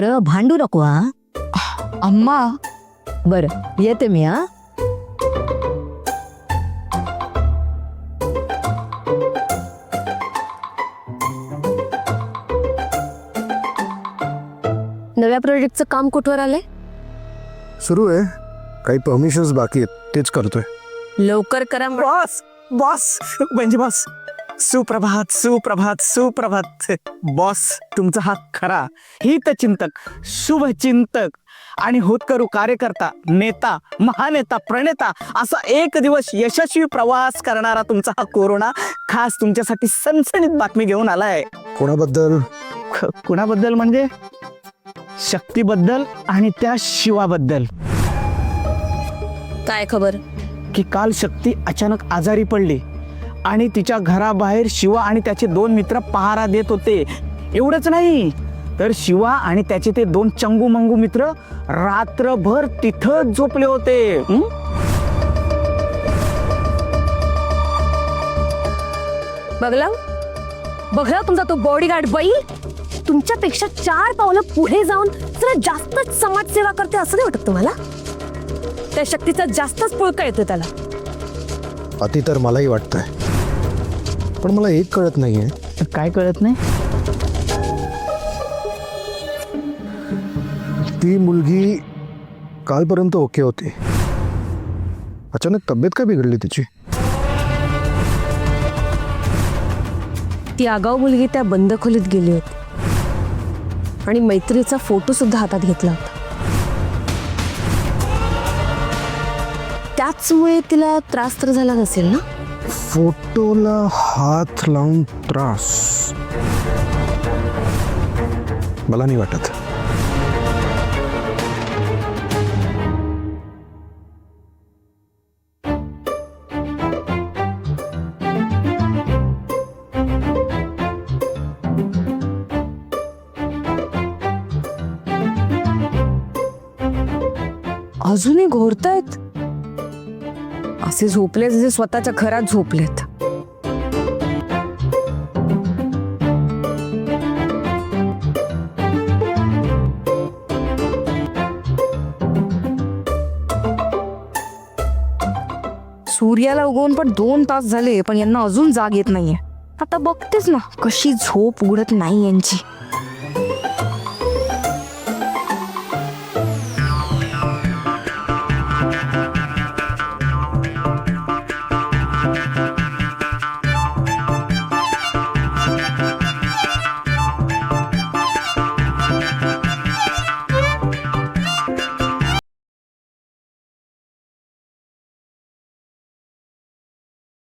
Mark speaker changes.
Speaker 1: भांडू नको हा.
Speaker 2: अम्मा,
Speaker 1: बरं येते मी हा.
Speaker 3: नव्या प्रोजेक्टचं काम कुठवर आलंय?
Speaker 4: सुरू आहे, काही परमिशन्स बाकी आहेत, तेच करतोय.
Speaker 3: लवकर करा.
Speaker 5: बॉस बॉस म्हणजे बॉस, सुप्रभात सुप्रभात सुप्रभात. बॉस, तुमचा हा खरा हितचिंतक, शुभचिंतक आणि होतकरू कार्यकर्ता, नेता, महानेता, प्रणेता असा एक दिवस यशस्वी प्रवास करणारा तुमचा हा कोरोना खास तुमच्यासाठी सनसनीत बातमी घेऊन आलाय.
Speaker 4: कोणाबद्दल?
Speaker 5: कुणाबद्दल म्हणजे शक्तीबद्दल आणि त्या शिवाबद्दल.
Speaker 3: काय खबर?
Speaker 5: की काल शक्ती अचानक आजारी पडली आणि तिच्या घराबाहेर शिवा आणि त्याचे 2 मित्र पहारा देत होते. एवढंच नाही तर शिवा आणि त्याचे ते 2 चंगू मंगू मित्र रात्रभर तिथंच झोपले होते.
Speaker 3: बघला तुमचा तो बॉडीगार्ड बाई तुमच्यापेक्षा 4 पावलं पुढे जाऊन जरा जास्तच समाजसेवा करते असं नाही वाटत तुम्हाला? त्या शक्तीचा जास्तच पुळका येतो त्याला.
Speaker 4: अति तर मलाही वाटतंय, पण मला एक कळत नाहीये.
Speaker 5: काय कळत नाही?
Speaker 4: ती मुलगी कालपर्यंत ओके होती, अचानक तब्येत काय बिघडली तिची?
Speaker 3: ती आगाऊ मुलगी त्या बंद खोलीत गेली होती आणि मैत्रीचा फोटो सुद्धा हातात घेतला होता. त्याचमुळे तिला त्रास तर झाला नसेल ना?
Speaker 4: फोटोला हात लावून त्रास? मला नाही वाटत.
Speaker 3: अजूनही घोरतायत असे झोपले जे स्वतःच्या घरात झोपलेत.
Speaker 2: सूर्याला उगवून पण 2 तास झाले, पण यांना अजून जाग येत नाहीये. आता बघतेच ना कशी झोप उघडत नाही यांची.